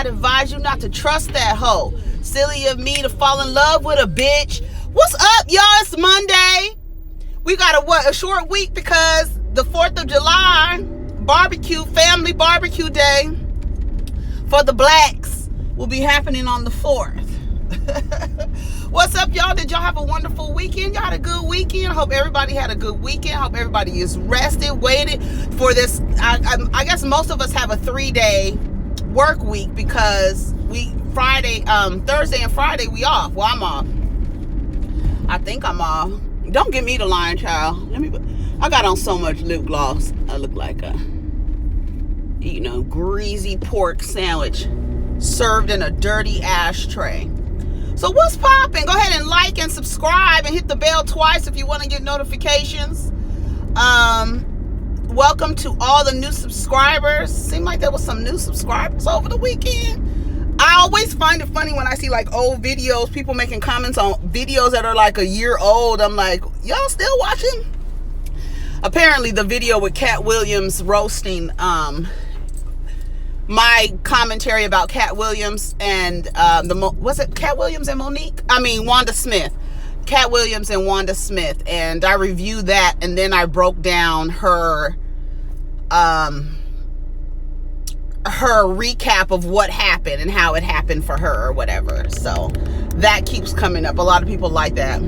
I'd advise you not to trust that hoe. Silly of me to fall in love with a bitch. What's up, y'all? It's Monday. We got a short week because the 4th of July family barbecue day for the blacks will be happening on the 4th. What's up, y'all? Did y'all have a wonderful weekend? Y'all had a good weekend? Hope everybody had a good weekend. Hope everybody is rested, waited for this. I guess most of us have a 3-day work week because Thursday and Friday we off. Well, I'm off. I think I'm off. Don't give me the line, child. I got on so much lip gloss. I look like a greasy pork sandwich served in a dirty ashtray. So what's popping? Go ahead and like and subscribe and hit the bell twice if you want to get notifications. Welcome to all the new subscribers. Seemed like there was some new subscribers over the weekend. I always find it funny when I see like old videos, people making comments on videos that are like a year old. I'm like, y'all still watching? Apparently the video with Cat Williams roasting my commentary about Cat Williams and was it Cat Williams and Monique? Wanda Smith. Cat Williams and Wanda Smith. And I reviewed that, and then I broke down her recap of what happened and how it happened for her or whatever. So that keeps coming up. A lot of people like that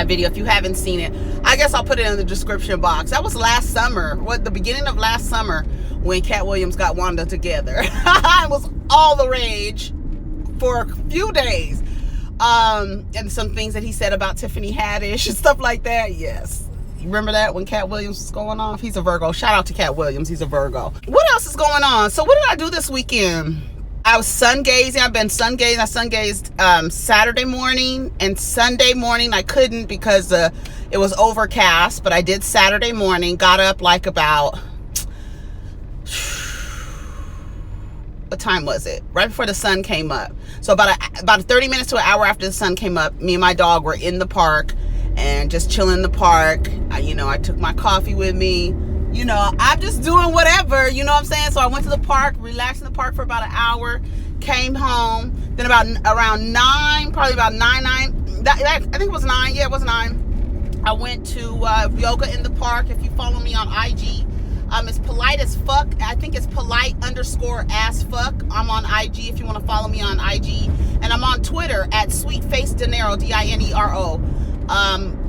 video. If you haven't seen it, I guess I'll put it in the description box. That was last summer, the beginning of last summer, when Cat Williams got Wanda together. It was all the rage for a few days. And some things that he said about Tiffany Haddish and stuff like that. Yes. You remember that when Cat Williams was going off? He's a Virgo. Shout out to Cat Williams. He's a Virgo. What else is going on? So what did I do this weekend? I was sun gazing. I've been sun gazing. I sun gazed Saturday morning, and Sunday morning I couldn't because it was overcast, but I did Saturday morning. Got up like about, what time was it? Right before the sun came up. So about 30 minutes to an hour after the sun came up, me and my dog were in the park and just chilling in the park. I took my coffee with me. I'm just doing whatever, you know what I'm saying? So I went to the park, relaxed in the park for about an hour, came home. Then around 9, probably about 9, I think it was 9. Yeah, it was 9. I went to yoga in the park. If you follow me on IG, it's polite as fuck. I think it's polite_as_fuck. I'm on IG if you want to follow me on IG. And I'm on Twitter at sweetface Dinero, Dinero.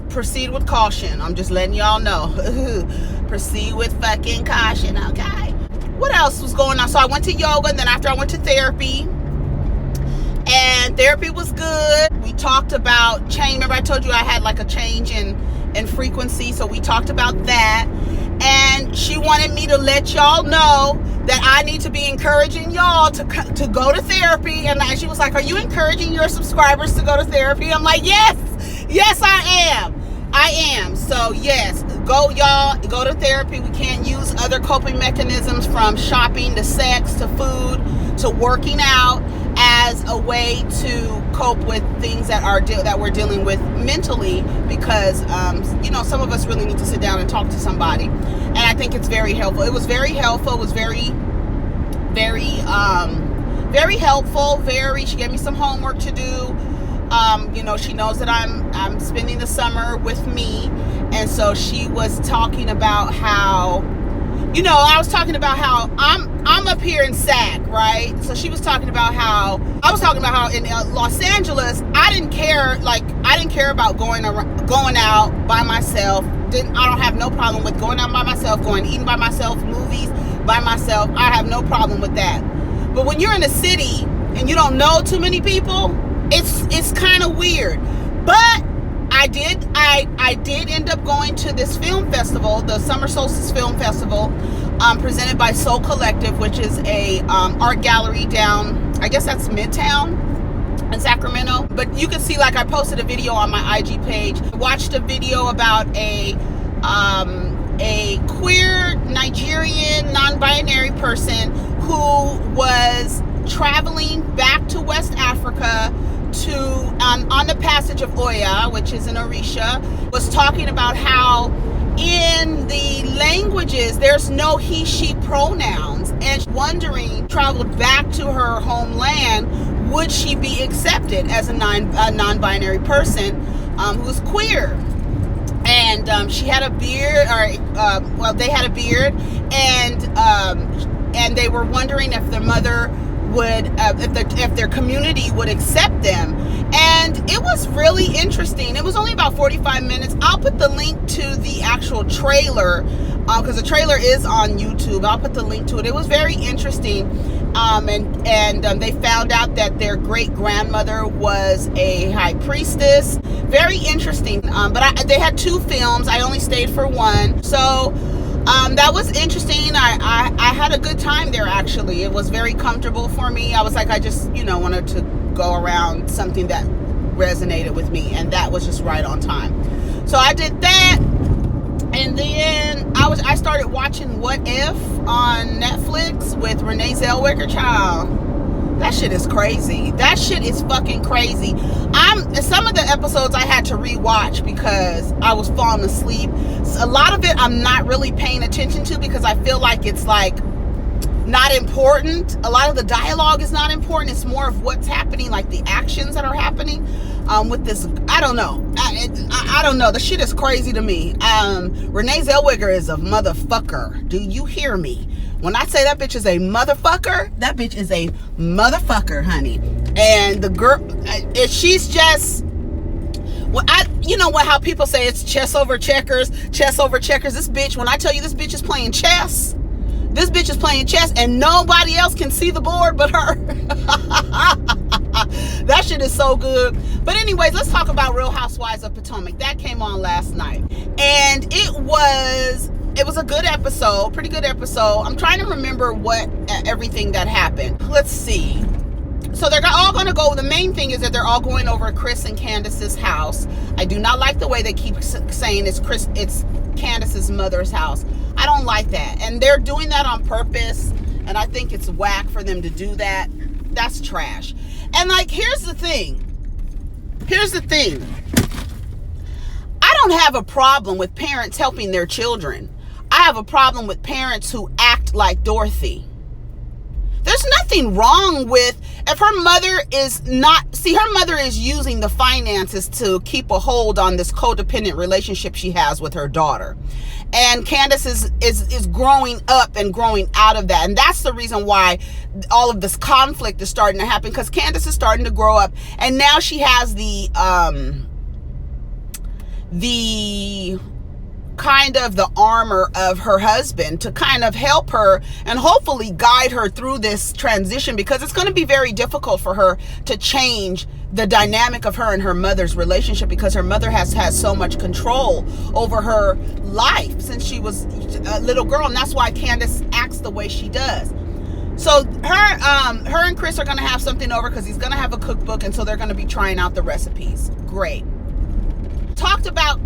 Proceed with caution. I'm just letting y'all know. Proceed with fucking caution, okay? What else was going on? So I went to yoga, and then after I went to therapy. And therapy was good. We talked about change. Remember I told you I had like a change in frequency. So we talked about that. And she wanted me to let y'all know that I need to be encouraging y'all to go to therapy. And she was like, are you encouraging your subscribers to go to therapy? I'm like, yes, I am. So yes, go y'all, go to therapy. We can't use other coping mechanisms, from shopping to sex to food to working out, as a way to cope with things that we're dealing with mentally, because some of us really need to sit down and talk to somebody. And I think it's very helpful. It was very helpful. It was very, very, very helpful. She gave me some homework to do. She knows that I'm spending the summer with me, and so she was talking about how, I was talking about how I'm up here in SAC, right? So she was talking about how I was talking about how in Los Angeles I didn't care about going out by myself. I don't have no problem with going out by myself, eating by myself, movies by myself. I have no problem with that. But when you're in a city and you don't know too many people, it's kind of weird. But I did end up going to this film festival, the Summer Solstice Film Festival, presented by Soul Collective, which is a art gallery down, I guess that's Midtown in Sacramento. But you can see, like, I posted a video on my IG page. I watched a video about a queer Nigerian non-binary person who was traveling back to West Africa on the passage of Oya, which is in Orisha, was talking about how in the languages, there's no he, she pronouns, and wondering, traveled back to her homeland, would she be accepted as a non-binary person who's queer? And she had a beard, or they had a beard, and they were wondering if their mother would, if their community would accept them. And it was really interesting. It was only about 45 minutes. I'll put the link to the actual trailer, because the trailer is on YouTube. I'll put the link to it. It was very interesting. And they found out that their great-grandmother was a high priestess. Very interesting. But they had 2 films. I only stayed for 1. So that was interesting. I had a good time there, actually. It was very comfortable for me. I was like, I just, wanted to go around something that resonated with me, and that was just right on time. So I did that, and then I started watching What If on Netflix with Renee Zellweger. Child, that shit is crazy. That shit is fucking crazy. Some of the episodes I had to rewatch because I was falling asleep. A lot of it I'm not really paying attention to because I feel like it's like not important. A lot of the dialogue is not important. It's more of what's happening, like the actions that are happening with this. I don't know. I don't know. The shit is crazy to me. Renee Zellweger is a motherfucker. Do you hear me? When I say that bitch is a motherfucker, that bitch is a motherfucker, honey. And the girl, she's just, well, how people say it's chess over checkers. This bitch, when I tell you this bitch is playing chess, this bitch is playing chess, and nobody else can see the board but her. That shit is so good. But anyways, let's talk about Real Housewives of Potomac. That came on last night, and it was a good episode, pretty good episode. I'm trying to remember everything that happened. Let's see. So they're all going to go. The main thing is that they're all going over Chris and Candiace's house. I do not like the way they keep saying it's Candiace's mother's house. I don't like that. And they're doing that on purpose. And I think it's whack for them to do that. That's trash. And like, here's the thing. I don't have a problem with parents helping their children. I have a problem with parents who act like Dorothy. There's nothing wrong with, if her mother her mother is using the finances to keep a hold on this codependent relationship she has with her daughter. And Candiace is growing up and growing out of that. And that's the reason why all of this conflict is starting to happen, because Candiace is starting to grow up. And now she has the kind of the armor of her husband to kind of help her and hopefully guide her through this transition, because it's going to be very difficult for her to change the dynamic of her and her mother's relationship, because her mother has had so much control over her life since she was a little girl, and that's why Candiace acts the way she does. So her and Chris are going to have something over because he's going to have a cookbook, and so they're going to be trying out the recipes. Great. Talked about,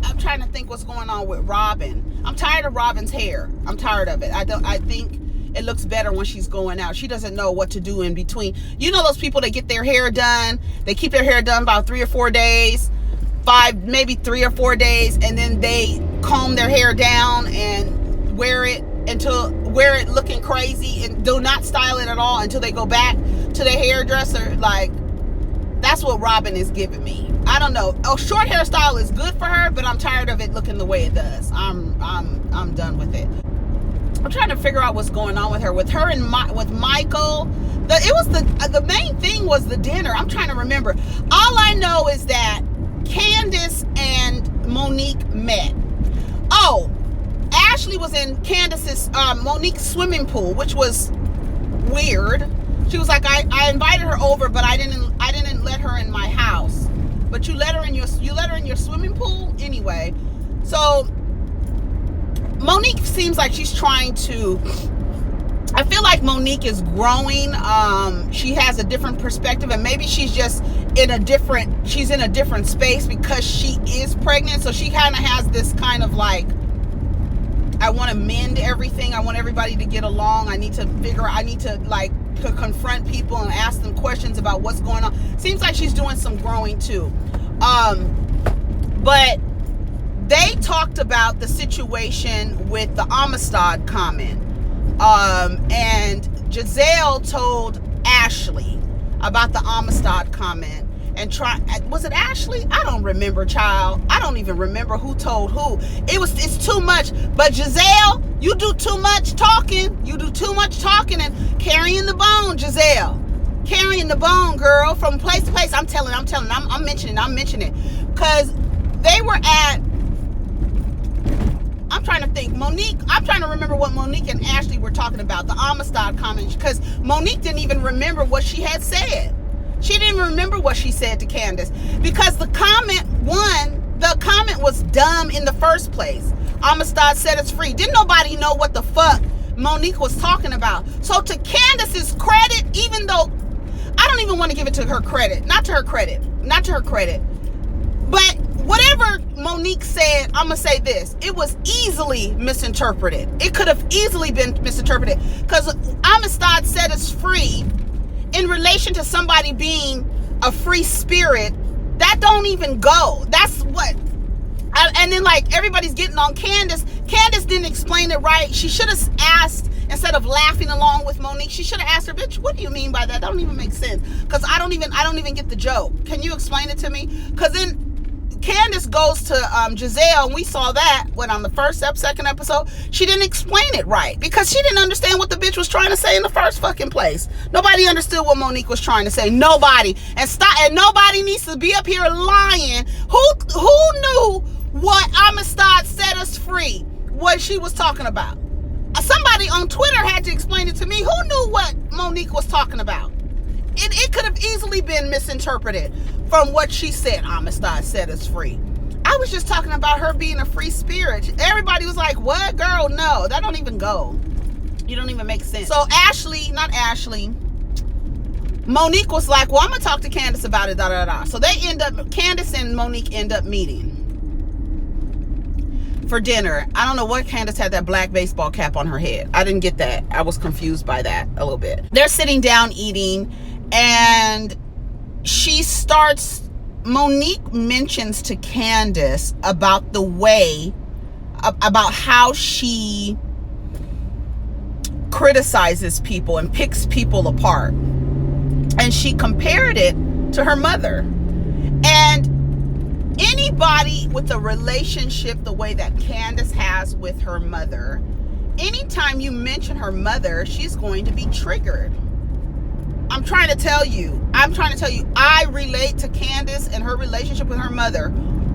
I'm trying to think what's going on with Robin. I'm tired of Robin's hair. I'm tired of it. I think it looks better when she's going out. She doesn't know what to do in between. You know those people that get their hair done, they keep their hair done about 3 or 4 days, 5, maybe 3 or 4 days, and then they comb their hair down and wear it looking crazy and do not style it at all until they go back to their hairdresser. Like, that's what Robin is giving me. I don't know. A short hairstyle is good for her, but I'm tired of it looking the way it does. I'm done with it. I'm trying to figure out what's going on with her. With her and with Michael, the main thing was the dinner. I'm trying to remember. All I know is that Candiace and Monique met. Oh, Ashley was in Candiace's Monique's swimming pool, which was weird. She was like, I invited her over, but I didn't let her in my house. But you let her in your swimming pool anyway. So Monique seems like she's trying to, I feel like Monique is growing. She has a different perspective, and maybe she's just in a different space because she is pregnant. So she kind of has this kind of like, I want to mend everything. I want everybody to get along. I need to confront people and ask them questions about what's going on. Seems like she's doing some growing too. But they talked about the situation with the Amistad comment. And Giselle told Ashley about the Amistad comment. And was it Ashley? I don't remember, child. I don't even remember who told who. It's too much. But Giselle, you do too much talking. You do too much talking and carrying the bone, Giselle. Carrying the bone, girl, from place to place. I'm mentioning. Because they were at, I'm trying to think, Monique, I'm trying to remember what Monique and Ashley were talking about, the Amistad comment, because Monique didn't even remember what she had said. She didn't remember what she said to Candiace, because the comment was dumb in the first place. Amistad set us free. Didn't nobody know what the fuck Monique was talking about. So to Candiace's credit, even though I don't even want to give it to her credit, not to her credit, but whatever Monique said, I'm going to say this. It was easily misinterpreted. It could have easily been misinterpreted, because Amistad set us free in relation to somebody being a free spirit. That don't even go. That's what. And then, like, everybody's getting on Candiace. Candiace didn't explain it right. She should have asked, instead of laughing along with Monique, she should have asked her, bitch, what do you mean by that? That don't even make sense. Because I don't even get the joke. Can you explain it to me? Because then Candiace goes to Giselle, and we saw that on the second episode. She didn't explain it right, because she didn't understand what the bitch was trying to say in the first fucking place. Nobody understood what Monique was trying to say. Nobody. And nobody needs to be up here lying. Who knew what Amistad set us free, what she was talking about? Somebody on Twitter had to explain it to me. Who knew what Monique was talking about? It could have easily been misinterpreted from what she said. Amistad set us free. I was just talking about her being a free spirit. Everybody was like, what? Girl, no, that don't even go. You don't even make sense. So Monique was like, well, I'm going to talk to Candiace about it, So Candiace and Monique end up meeting for dinner. I don't know what Candiace had that black baseball cap on her head. I didn't get that. I was confused by that a little bit. They're sitting down eating, and Monique mentions to Candiace about how she criticizes people and picks people apart. And she compared it to her mother. And anybody with a relationship the way that Candiace has with her mother, anytime you mention her mother, she's going to be triggered. I'm trying to tell you, I relate to Candiace and her relationship with her mother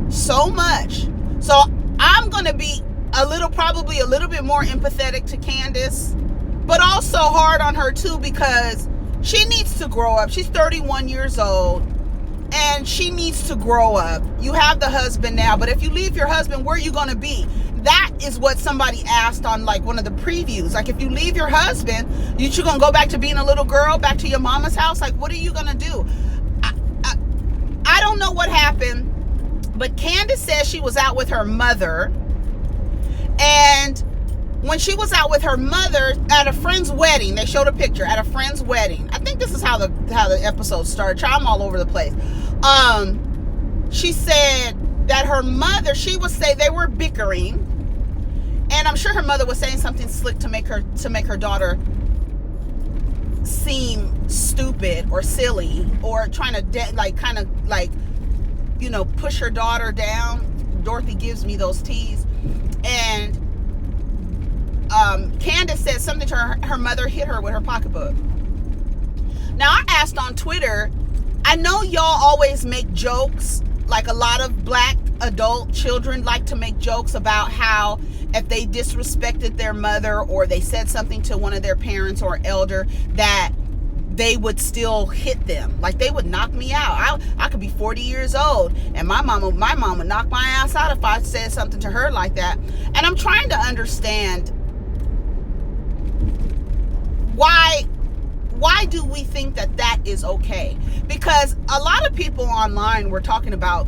so much. So I'm going to be probably a little bit more empathetic to Candiace, but also hard on her too, because she needs to grow up. She's 31 years old, and she needs to grow up. You have the husband now, but if you leave your husband, where are you going to be? That is what somebody asked on like one of the previews. Like, if you leave your husband, you going to go back to being a little girl, back to your mama's house? Like, what are you going to do? I don't know what happened, but Candiace says she was out with her mother. And when she was out with her mother at a friend's wedding, they showed a picture at a friend's wedding. I think this is how the episode started. I'm all over the place. She said that her mother, she would say they were bickering, and I'm sure her mother was saying something slick to make her daughter seem stupid or silly, or trying to push her daughter down. Dorothy gives me those teas. And Candiace said something to her mother hit her with her pocketbook. Now, I asked on Twitter, I know y'all always make jokes, like a lot of black adult children like to make jokes about how if they disrespected their mother or they said something to one of their parents or elder, that they would still hit them. Like, they would knock me out. I could be 40 years old, and my mom would knock my ass out if I said something to her like that. And I'm trying to understand why do we think that is okay? Because a lot of people online were talking about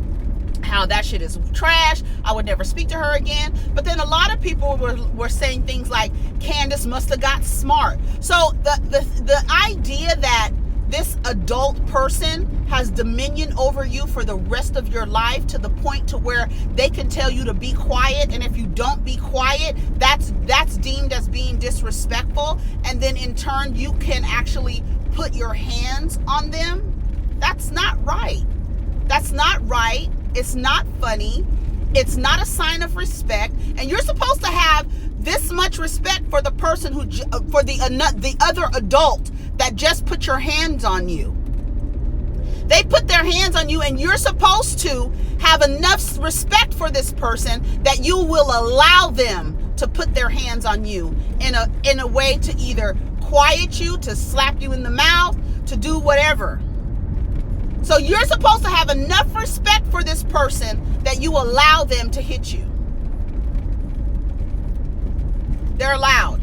how that shit is trash. I would never speak to her again. But then a lot of people were saying things like Candiace must have got smart. So the idea that this adult person has dominion over you for the rest of your life, to the point to where they can tell you to be quiet, and if you don't be quiet, that's deemed as being disrespectful, and then in turn you can actually put your hands on them. That's not right. That's not right. It's not funny. It's not a sign of respect, and you're supposed to have this much respect for the person for the other adult that just put your hands on you. They put their hands on you, and you're supposed to have enough respect for this person that you will allow them to put their hands on you in a way to either quiet you, to slap you in the mouth, to do whatever. So you're supposed to have enough respect for this person that you allow them to hit you. They're allowed.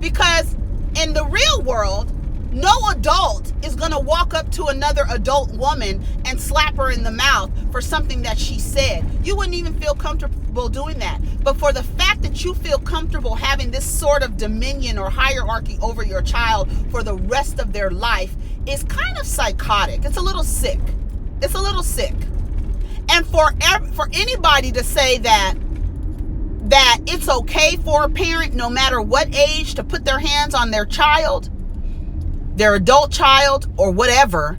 Because in the real world, no adult is going to walk up to another adult woman and slap her in the mouth for something that she said. You wouldn't even feel comfortable doing that. But for the fact that you feel comfortable having this sort of dominion or hierarchy over your child for the rest of their life is kind of psychotic. It's a little sick. It's a little sick. And for anybody to say that it's okay for a parent, no matter what age, to put their hands on their child, their adult child, or whatever,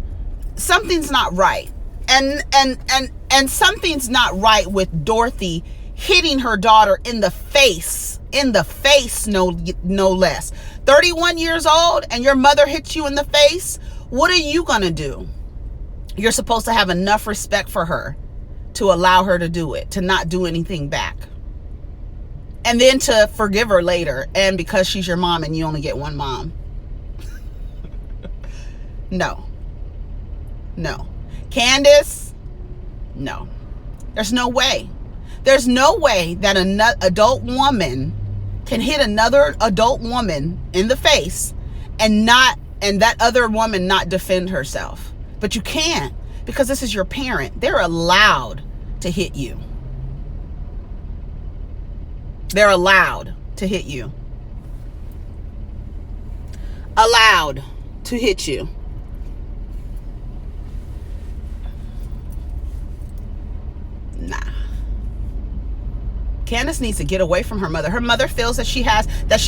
something's not right. And something's not right with Dorothy hitting her daughter in the face, no less. 31 years old, and your mother hits you in the face. What are you gonna do? You're supposed to have enough respect for her to allow her to do it, to not do anything back. And then to forgive her later, and because she's your mom and you only get one mom. No. Candiace, no. There's no way. There's no way that an adult woman can hit another adult woman in the face and that other woman not defend herself. But you can't, because this is your parent. They're allowed to hit you. They're allowed to hit you. Allowed to hit you. Nah. Candiace needs to get away from her mother. Her mother feels that she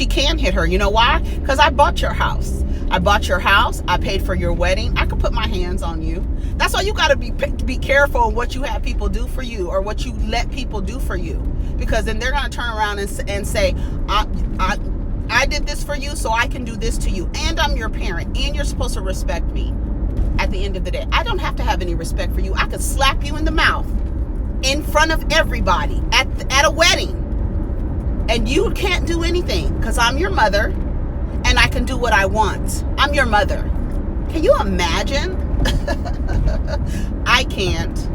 can hit her. You know why? Because I bought your house. I bought your house. I paid for your wedding. I could put my hands on you. That's why you got to be careful of what you have people do for you, or what you let people do for you. Because then they're going to turn around and say, I did this for you, so I can do this to you. And I'm your parent, and you're supposed to respect me. At the end of the day, I don't have to have any respect for you. I could slap you in the mouth in front of everybody at a wedding, and you can't do anything, because I'm your mother and I can do what I want. I'm your mother. Can you imagine? I can't.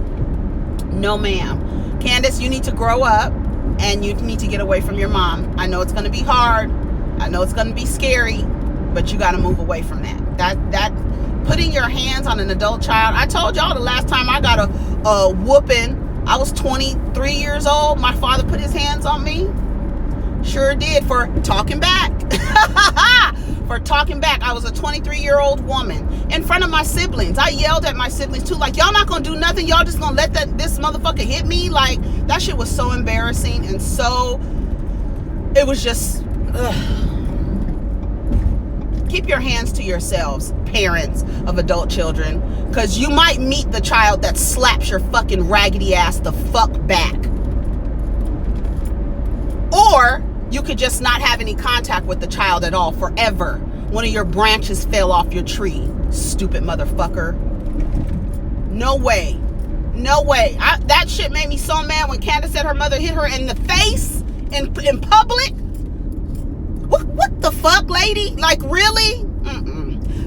No, ma'am. Candiace, you need to grow up, and you need to get away from your mom. I know it's going to be hard. I know it's going to be scary, but you got to move away from that. That putting your hands on an adult child. I told y'all the last time I got a whooping, I was 23 years old. My father put his hands on me. Sure did, for talking back. For talking back. I was a 23-year-old woman in front of my siblings. I yelled at my siblings too, like, y'all not gonna do nothing. Y'all just gonna let this motherfucker hit me? Like, that shit was so embarrassing, and so it was just keep your hands to yourselves, parents of adult children, because you might meet the child that slaps your fucking raggedy ass the fuck back. Or you could just not have any contact with the child at all forever. One of your branches fell off your tree. Stupid motherfucker. No way. No way. That shit made me so mad when Candiace said her mother hit her in the face in public. What the fuck, lady? Like, really?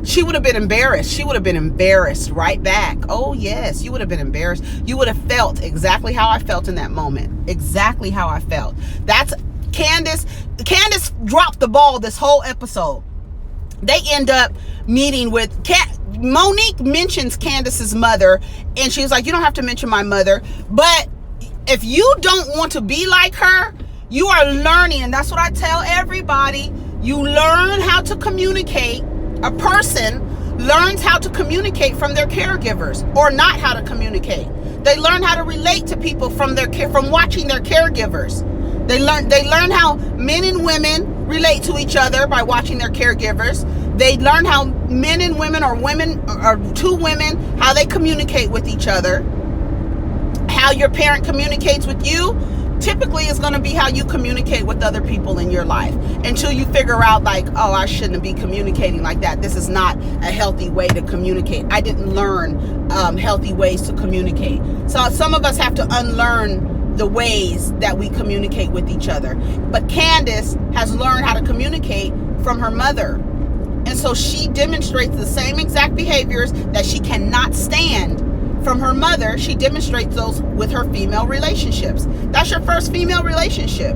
She would have been embarrassed. She would have been embarrassed right back. Oh, yes. You would have been embarrassed. You would have felt exactly how I felt in that moment. Exactly how I felt. That's Candiace. Candiace dropped the ball this whole episode. They end up meeting with Monique mentions Candiace's mother, and she was like, you don't have to mention my mother, but if you don't want to be like her, you are learning, and that's what I tell everybody. You learn how to communicate. A person learns how to communicate from their caregivers, or not how to communicate. They learn how to relate to people from watching their caregivers. They learn how men and women relate to each other by watching their caregivers. They learn how men and women, or two women, how they communicate with each other. How your parent communicates with you typically is going to be how you communicate with other people in your life, until you figure out like, oh, I shouldn't be communicating like that. This is not a healthy way to communicate. I didn't learn healthy ways to communicate. So some of us have to unlearn the ways that we communicate with each other. But Candiace has learned how to communicate from her mother. And so she demonstrates the same exact behaviors that she cannot stand from her mother. She demonstrates those with her female relationships. That's your first female relationship.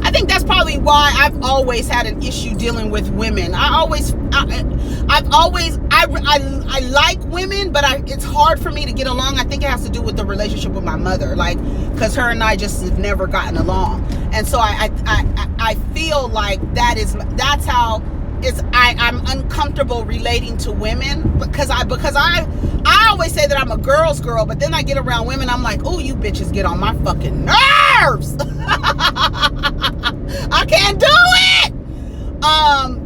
I think that's probably why I've always had an issue dealing with women. I like women, but it's hard for me to get along. I think it has to do with the relationship with my mother, like, because her and I just have never gotten along. And so I feel like that's how I'm uncomfortable relating to women, because I always say that I'm a girl's girl, but then I get around women, I'm like, oh, you bitches get on my fucking nerves. I can't do it.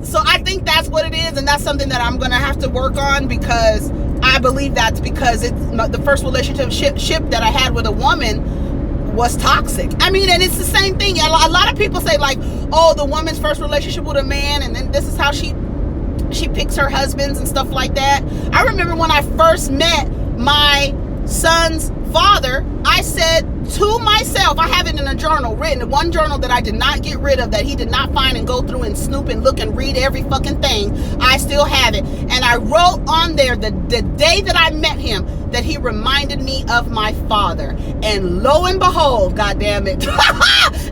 So I think that's what it is, and that's something that I'm gonna have to work on, because I believe that's because it's the first relationship that I had with a woman was toxic. I mean, and it's the same thing. A lot of people say like, oh, the woman's first relationship with a man, and then this is how she picks her husbands and stuff like that. I remember when I first met my son's father, I said to myself, I have it in a journal written, one journal that I did not get rid of, that he did not find and go through and snoop and look and read every fucking thing. I still have it. And I wrote on there the day that I met him that he reminded me of my father. And lo and behold, goddamn it.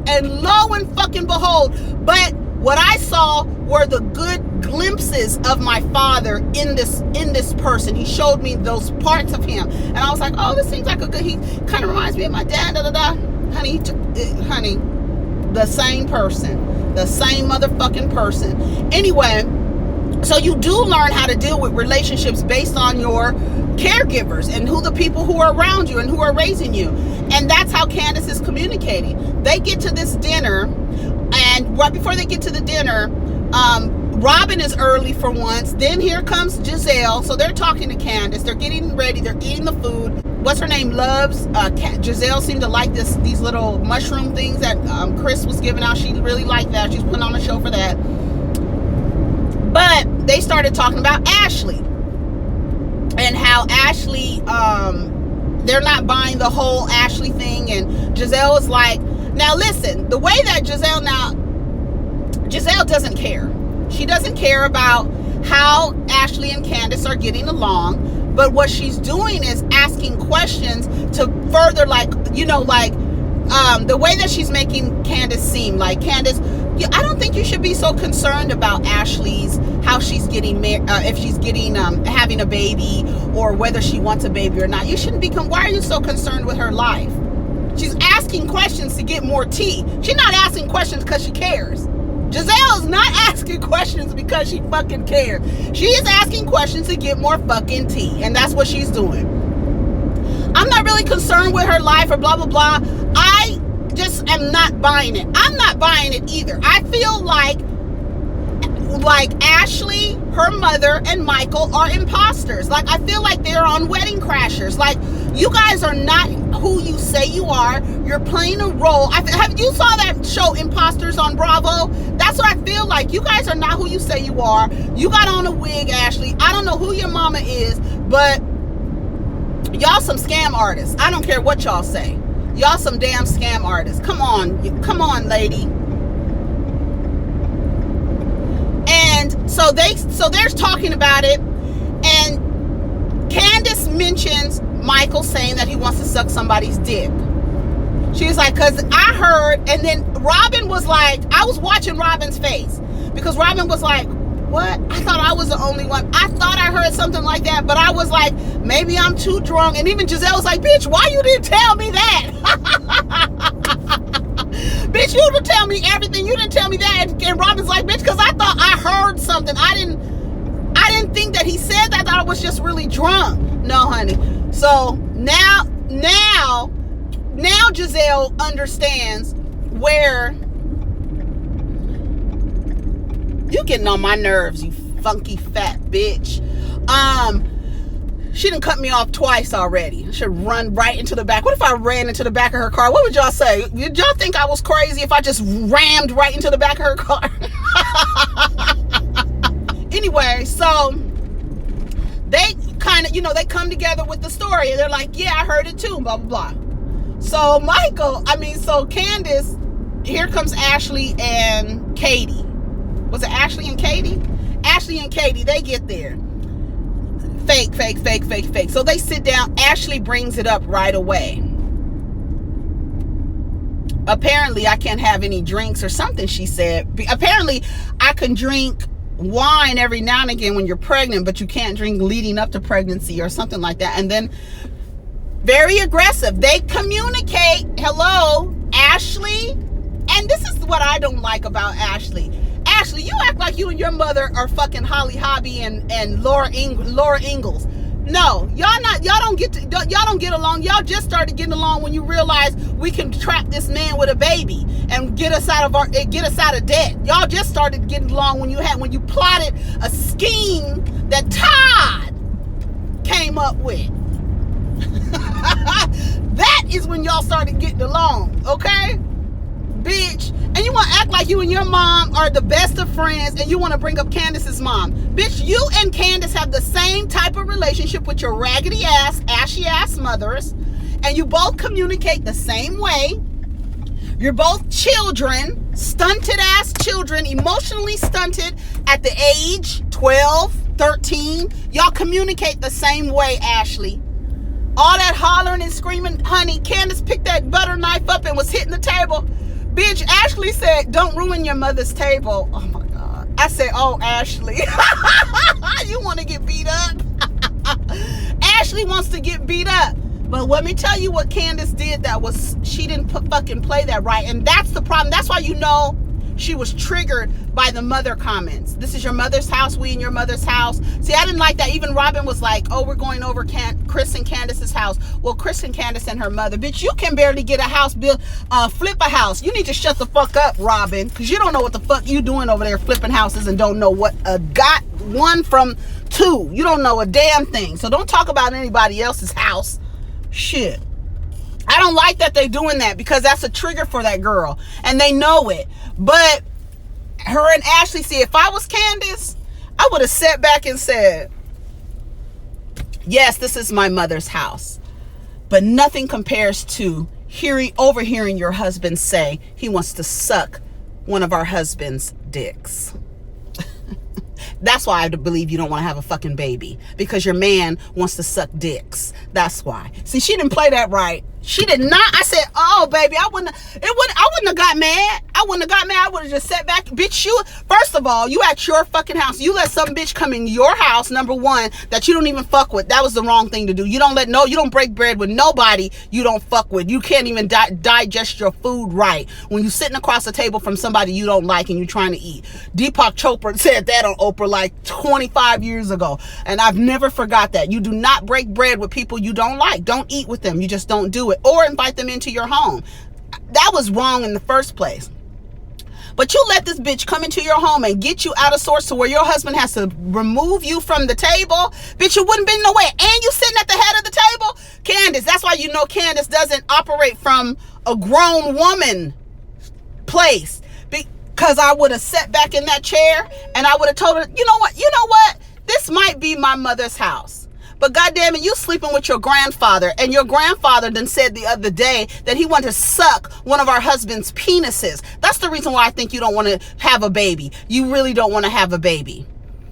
And lo and fucking behold, but what I saw were the good glimpses of my father in this person. He showed me those parts of him, and I was like, oh, this seems like he kind of reminds me of my dad. Honey, the same person, the same motherfucking person. Anyway, so you do learn how to deal with relationships based on your caregivers and who the people who are around you and who are raising you. And that's how Candiace is communicating. They get to this dinner, and right before they get to the dinner, Robin is early for once. Then here comes Giselle. So they're talking to Candiace. They're getting ready. They're eating the food. What's her name? Loves. Giselle seemed to like these little mushroom things that Chris was giving out. She really liked that. She's putting on a show for that. But they started talking about Ashley and how Ashley, they're not buying the whole Ashley thing. And Giselle is like, now listen, the way that Giselle doesn't care. She doesn't care about how Ashley and Candiace are getting along, but what she's doing is asking questions to further, the way that she's making Candiace seem like, Candiace, I don't think you should be so concerned about how she's getting if she's getting having a baby, or whether she wants a baby or not. You shouldn't be. Why are you so concerned with her life? She's asking questions to get more tea. She's not asking questions because she cares. Giselle's not asking questions because she fucking cares. She is asking questions to get more fucking tea, and that's what she's doing. I'm not really concerned with her life or blah blah blah. I just am not buying it. I'm not buying it either. I feel like Ashley, her mother, and Michael are imposters. Like, I feel like they're on Wedding Crashers. Like, you guys are not who you say you are. You're playing a role. You saw that show Imposters on Bravo? That's what I feel like. You guys are not who you say you are. You got on a wig, Ashley. I don't know who your mama is, but y'all some scam artists. I don't care what y'all say. Y'all some damn scam artists. Come on, lady. And so they're talking about it, and Candiace mentions Michael saying that he wants to suck somebody's dick. She was like, because I heard, and then Robin was like, I was watching Robin's face, because Robin was like, what? I thought I was the only one. I thought I heard something like that, but I was like, maybe I'm too drunk. And even Giselle was like, bitch, why you didn't tell me that? Bitch, you didn't tell me everything. You didn't tell me that. And Robin's like, bitch, because I thought I heard something. I didn't think that he was just really drunk. No, honey. So now Giselle understands where you getting on my nerves, you funky fat bitch. She done cut me off twice already. I should run right into the back. What if I ran into the back of her car? What would y'all say? Did y'all think I was crazy if I just rammed right into the back of her car? Anyway, so they kind of, they come together with the story. And they're like, yeah, I heard it too, blah, blah, blah. So Candiace, here comes Ashley and Katie. Was it Ashley and Katie? Ashley and Katie, they get there. Fake. So they sit down. Ashley brings it up right away. Apparently, I can't have any drinks or something, she said. Apparently, I can drink wine every now and again when you're pregnant, but you can't drink leading up to pregnancy or something like that. And then, very aggressive. They communicate. Hello, Ashley. And this is what I don't like about Ashley. Ashley, you act like you and your mother are fucking Holly Hobby and Laura Ingalls. No, y'all don't get along. Y'all just started getting along when you realized we can trap this man with a baby and get us out of debt. Y'all just started getting along when you plotted a scheme that Todd came up with. That is when y'all started getting along, okay? Bitch. And you want to act like you and your mom are the best of friends, and you want to bring up Candiace's mom. Bitch, you and Candiace have the same type of relationship with your raggedy ass, ashy ass mothers, and you both communicate the same way. You're both children, stunted ass children, emotionally stunted at the age 12, 13. Y'all communicate the same way, Ashley. All that hollering and screaming, honey, Candiace picked that butter knife up and was hitting the table. Bitch, Ashley said, don't ruin your mother's table. Oh my God. I said, oh, Ashley. You want to get beat up? Ashley wants to get beat up. But let me tell you what Candiace did she didn't fucking play that right. And that's the problem. That's why she was triggered by the mother comments. This is your mother's house. We in your mother's house. See, I didn't like that. Even Robin was like, oh, we're going over Chris and Candiace's house. Well, Chris and Candiace and her mother. Bitch, you can barely get a house built, flip a house. You need to shut the fuck up, Robin, because you don't know what the fuck you doing over there flipping houses and don't know what got one from two. You don't know a damn thing. So don't talk about anybody else's house. Shit. I don't like that they're doing that because that's a trigger for that girl. And they know it. But her and Ashley, see, if I was Candiace, I would have sat back and said, yes, this is my mother's house. But nothing compares to overhearing your husband say he wants to suck one of our husband's dicks. That's why I believe you don't want to have a fucking baby, because your man wants to suck dicks. That's why. See, she didn't play that right. She did not. I said, oh, baby, I wouldn't have got mad. I would have just sat back. Bitch, first of all, you at your fucking house. You let some bitch come in your house, number one, that you don't even fuck with. That was the wrong thing to do. You don't break bread with nobody you don't fuck with. You can't even digest your food right when you're sitting across the table from somebody you don't like and you're trying to eat. Deepak Chopra said that on Oprah like 25 years ago. And I've never forgot that. You do not break bread with people you don't like. Don't eat with them. You just don't do it. Or invite them into your home. That was wrong in the first place. But you let this bitch come into your home and get you out of sorts to where your husband has to remove you from the table. Bitch, you wouldn't been no way. And you sitting at the head of the table. Candiace, that's why you know Candiace doesn't operate from a grown woman place. Because I would have sat back in that chair and I would have told her, you know what? This might be my mother's house. But goddamn it, you sleeping with your grandfather. And your grandfather then said the other day that he wanted to suck one of our husband's penises. That's the reason why I think you don't want to have a baby. You really don't want to have a baby.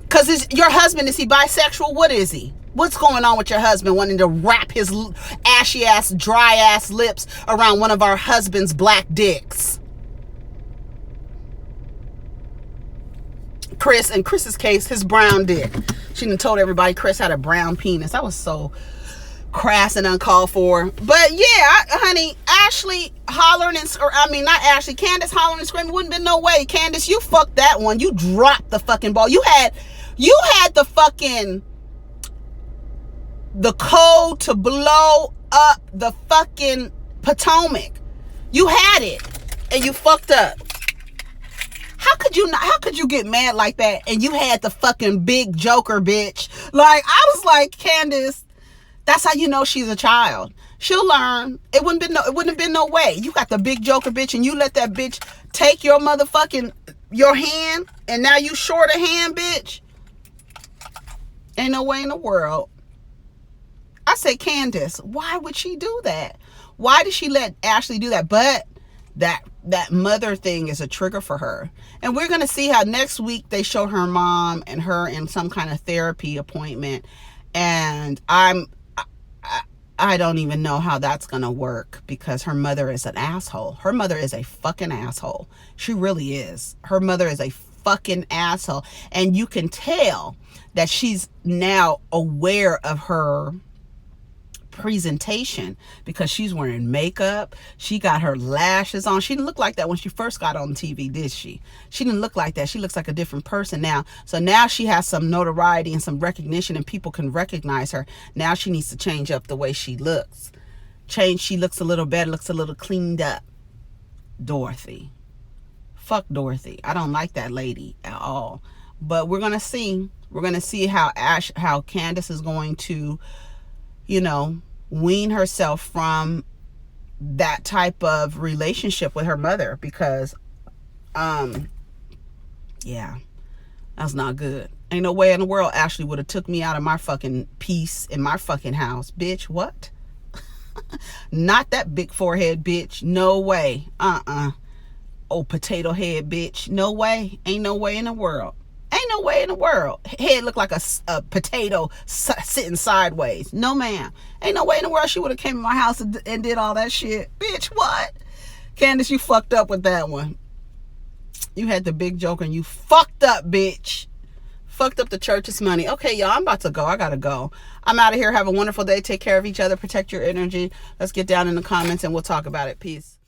Because your husband, is he bisexual? What is he? What's going on with your husband wanting to wrap his ashy ass, dry ass lips around one of our husband's black dicks? Chris, in Chris's case, his brown dick. She done told everybody Chris had a brown penis. That was so crass and uncalled for. But yeah, honey, Ashley hollering Candiace hollering and screaming, wouldn't been no way. Candiace, you fucked that one. You dropped the fucking ball. You had the fucking the code to blow up the fucking Potomac. You had it and you fucked up. How could you get mad like that and you had the fucking big joker, bitch? Like, I was like, Candiace, that's how you know she's a child. She'll learn. It wouldn't have been no way. You got the big joker, bitch, and you let that bitch take your motherfucking, your hand, and now you short a hand, bitch. Ain't no way in the world. I say, Candiace, why would she do that? Why did she let Ashley do that? But that mother thing is a trigger for her. And we're going to see how next week they show her mom and her in some kind of therapy appointment. And I don't even know how that's going to work because her mother is an asshole. Her mother is a fucking asshole. She really is. Her mother is a fucking asshole. And you can tell that she's now aware of her presentation because she's wearing makeup. She got her lashes on. She didn't look like that when she first got on TV, did she? She didn't look like that. She looks like a different person now. So now she has some notoriety and some recognition and people can recognize her. Now she needs to change up the way she looks. She looks a little better, looks a little cleaned up. Dorothy. Fuck Dorothy. I don't like that lady at all. But we're going to see. We're going to see how Candiace is going to, wean herself from that type of relationship with her mother because yeah, that's not good. Ain't no way in the world Ashley would have took me out of my fucking peace in my fucking house. Bitch, what? Not that big forehead, bitch. No way. Oh, potato head, bitch. No way. Ain't no way in the world. Ain't no way in the world. Head look like a potato sitting sideways. No, ma'am. Ain't no way in the world she would have came in my house and did all that shit. Bitch, what? Candiace, you fucked up with that one. You had the big joke and you fucked up, bitch. Fucked up the church's money. Okay, y'all, I'm about to go. I gotta go. I'm out of here. Have a wonderful day. Take care of each other. Protect your energy. Let's get down in the comments and we'll talk about it. Peace.